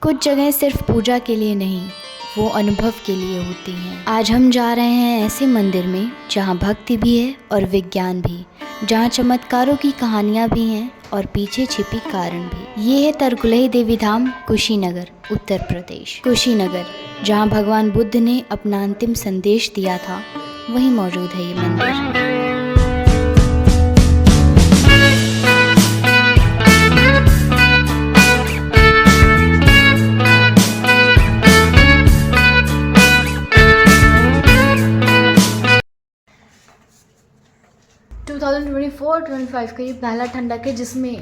कुछ जगह सिर्फ पूजा के लिए नहीं, वो अनुभव के लिए होती हैं। आज हम जा रहे हैं ऐसे मंदिर में जहाँ भक्ति भी है और विज्ञान भी, जहाँ चमत्कारों की कहानियाँ भी हैं और पीछे छिपी कारण भी। ये है तरकुलही देवी धाम, कुशीनगर, उत्तर प्रदेश। कुशीनगर, जहाँ भगवान बुद्ध ने अपना अंतिम संदेश दिया था, वहीं मौजूद है ये मंदिर। 2024-25 का ये पहला ठंडक है जिसमें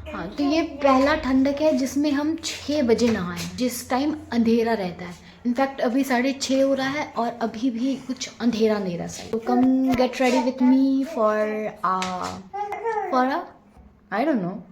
हाँ, तो ये पहला ठंडक है जिसमें हम 6 बजे नहाएं, जिस टाइम अंधेरा रहता है। इनफैक्ट अभी 6:30 हो रहा है और अभी भी कुछ अंधेरा अंधेरा सा है। तो come get ready with me for I don't know.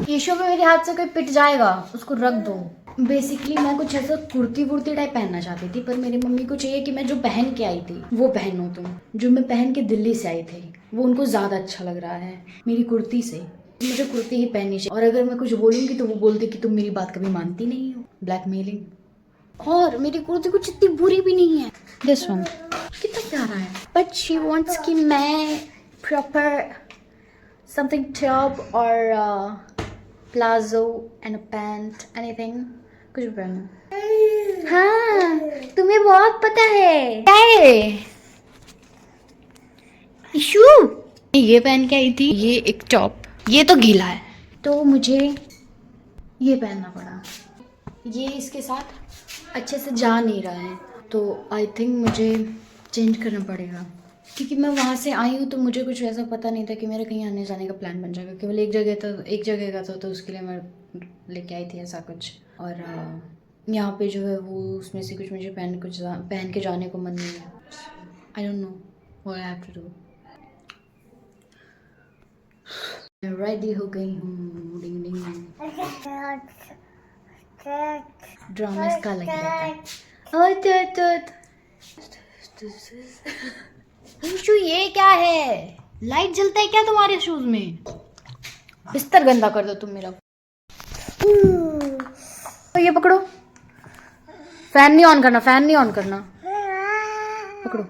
ईशो पे मेरे हाथ से कोई पिट जाएगा, उसको रख दो। बेसिकली मैं कुछ ऐसा कुर्ती वुर्ती टाइप पहनना चाहती थी, पर मेरी मम्मी को चाहिए कि मैं जो पहन के आई थी वो पहनो तुम। जो मैं पहन के दिल्ली से आई थी वो उनको ज़्यादा अच्छा लग रहा है मेरी कुर्ती से। मुझे कुर्ती ही पहननी चाहिए। और अगर मैं कुछ बोलूँगी तो वो बोलती कि तुम मेरी बात कभी मानती नहीं हो। ब्लैकमेलिंग। और मेरी कुर्ती कुछ इतनी बुरी भी नहीं है। दिस वन कितना प्यारा है, बट शी वांट्स कि मैं प्रॉपर समथिंग टॉप और प्लाजो एंड पैंट, एनीथिंग, कुछ भी पहनो। हाँ, तुम्हें बहुत पता है। क्या है इशू? ये पहन के आई थी, ये एक टॉप, ये तो गीला है तो मुझे ये पहनना पड़ा। ये इसके साथ अच्छे से जा नहीं रहा है तो आई थिंक मुझे चेंज करना पड़ेगा, क्योंकि मैं वहाँ से आई हूँ तो मुझे कुछ ऐसा पता नहीं था कि मेरा कहीं आने जाने का प्लान बन जाएगा। केवल एक जगह का था तो उसके लिए मैं लेके आई थी ऐसा कुछ। और यहाँ पे जो है वो उसमें से कुछ मुझे पहन के जाने को मन नहीं है। I don't know what I have to do. Ready हो गई हूँ। डिंग डिंग। ड्रामा इसका लग गया था। शू, ये क्या है? लाइट जलता है क्या तुम्हारे शूज में? बिस्तर गंदा कर दो तुम मेरा। तो ये पकड़ो, फैन नहीं ऑन करना, पकड़ो।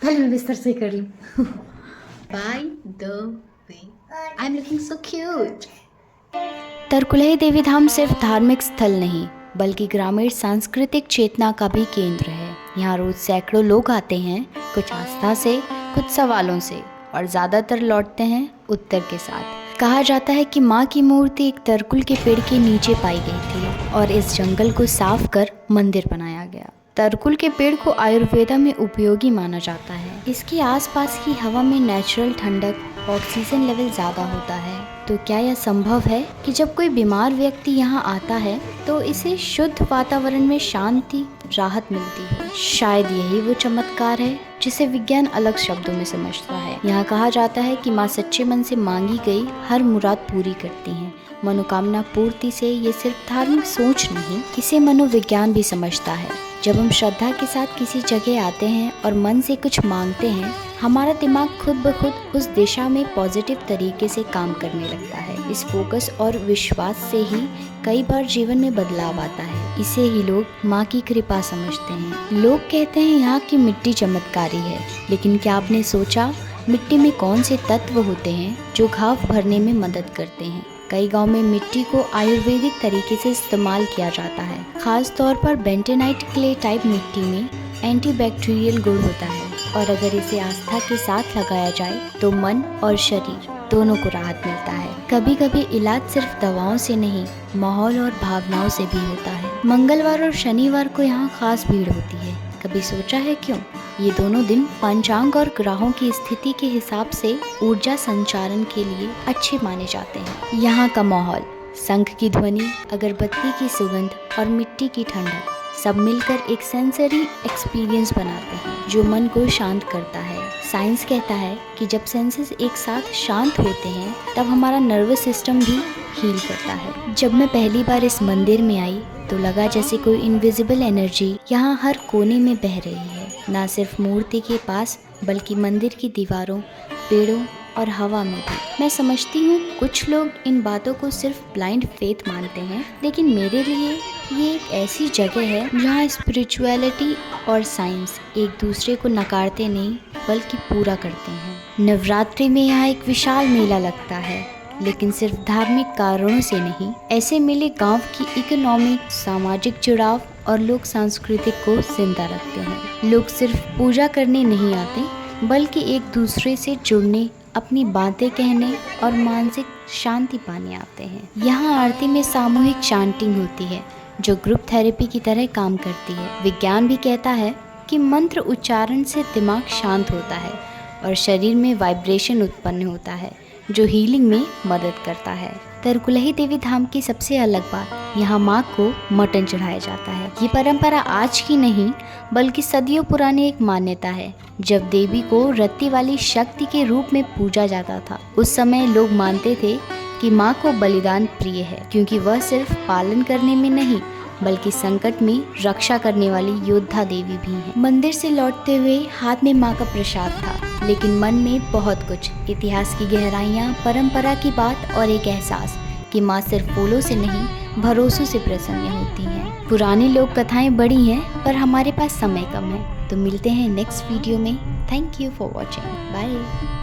पहले मैं बिस्तर सही कर लूं। By the way, I am looking so cute. Tarkulahi Devi Dham सिर्फ धार्मिक स्थल नहीं बल्कि ग्रामीण सांस्कृतिक चेतना का भी केंद्र है। यहाँ रोज सैकड़ों लोग आते हैं, कुछ आस्था से, कुछ सवालों से, और ज़्यादातर लौटते हैं उत्तर के साथ। कहा जाता है कि माँ की मूर्ति एक तरकुल के पेड़ के नीचे पाई गई थी और इस जंगल को साफ कर मंदिर बनाया गया। तरकुल के पेड़ को आयुर्वेदा में उपयोगी माना जाता है। इसके आसपास की हवा में नेचुरल ठंडक, ऑक्सीजन लेवल ज़्यादा होता है। तो क्या यह संभव है कि जब कोई बीमार व्यक्ति यहाँ आता है तो इसे शुद्ध वातावरण में शांति, राहत मिलती है? शायद यही वो चमत्कार है जिसे विज्ञान अलग शब्दों में समझता है। यहाँ कहा जाता है कि माँ सच्चे मन से मांगी गई हर मुराद पूरी करती हैं। मनोकामना पूर्ति से ये सिर्फ धार्मिक सोच नहीं, इसे मनोविज्ञान भी समझता है। जब हम श्रद्धा के साथ किसी जगह आते हैं और मन से कुछ मांगते हैं, हमारा दिमाग खुद ब खुद उस दिशा में पॉजिटिव तरीके से काम करने लगता है। इस फोकस और विश्वास से ही कई बार जीवन में बदलाव आता है। इसे ही लोग माँ की कृपा समझते हैं। लोग कहते हैं यहाँ की मिट्टी चमत्कारी है, लेकिन क्या आपने सोचा मिट्टी में कौन से तत्व होते हैं जो घाव भरने में मदद करते हैं? कई गांव में मिट्टी को आयुर्वेदिक तरीके से इस्तेमाल किया जाता है। खास तौर पर बेंटेनाइट क्ले टाइप मिट्टी में एंटीबैक्टीरियल गुण होता है और अगर इसे आस्था के साथ लगाया जाए तो मन और शरीर दोनों को राहत मिलता है। कभी कभी इलाज सिर्फ दवाओं से नहीं, माहौल और भावनाओं से भी होता है। मंगलवार और शनिवार को यहाँ खास भीड़ होती है। कभी सोचा है क्यों? ये दोनों दिन पंचांग और ग्रहों की स्थिति के हिसाब से ऊर्जा संचारण के लिए अच्छे माने जाते हैं। यहाँ का माहौल, शंख की ध्वनि, अगरबत्ती की सुगंध और मिट्टी की ठंडक सब मिलकर एक सेंसरी एक्सपीरियंस बनाते हैं जो मन को शांत करता है। साइंस कहता है कि जब सेंसेस एक साथ शांत होते हैं तब हमारा नर्वस सिस्टम भी हील करता है। जब मैं पहली बार इस मंदिर में आई तो लगा जैसे कोई इनविजिबल एनर्जी यहाँ हर कोने में बह रही है। ना सिर्फ मूर्ति के पास बल्कि मंदिर की दीवारों, पेड़ों और हवा में भी। मैं समझती हूँ कुछ लोग इन बातों को सिर्फ ब्लाइंड फेथ मानते हैं, लेकिन मेरे लिए ये एक ऐसी जगह है जहाँ स्पिरिचुअलिटी और साइंस एक दूसरे को नकारते नहीं बल्कि पूरा करते हैं। नवरात्रि में यहाँ एक विशाल मेला लगता है, लेकिन सिर्फ धार्मिक कारणों से नहीं। ऐसे मेले गांव की इकोनॉमिक, सामाजिक जुड़ाव और लोक सांस्कृतिक को जिंदा रखते हैं। लोग सिर्फ पूजा करने नहीं आते बल्कि एक दूसरे से जुड़ने, अपनी बातें कहने और मानसिक शांति पाने आते हैं। यहाँ आरती में सामूहिक चांटिंग होती है जो ग्रुप थेरेपी की तरह काम करती है। विज्ञान भी कहता है कि मंत्र उच्चारण से दिमाग शांत होता है और शरीर में वाइब्रेशन उत्पन्न होता है जो हीलिंग में मदद करता है। तरकुलही देवी धाम की सबसे अलग बात, यहाँ माँ को मटन चढ़ाया जाता है। ये परंपरा आज की नहीं बल्कि सदियों पुरानी एक मान्यता है। जब देवी को रत्ती वाली शक्ति के रूप में पूजा जाता था, उस समय लोग मानते थे कि माँ को बलिदान प्रिय है, क्योंकि वह सिर्फ पालन करने में नहीं बल्कि संकट में रक्षा करने वाली योद्धा देवी भी है। मंदिर से लौटते हुए हाथ में माँ का प्रसाद था, लेकिन मन में बहुत कुछ, इतिहास की गहराइयाँ, परंपरा की बात और एक एहसास कि माँ सिर्फ फूलों से नहीं भरोसों से प्रसन्न होती हैं। पुरानी लोक कथाएं बड़ी हैं पर हमारे पास समय कम है, तो मिलते हैं नेक्स्ट वीडियो में। Thank you for watching. Bye.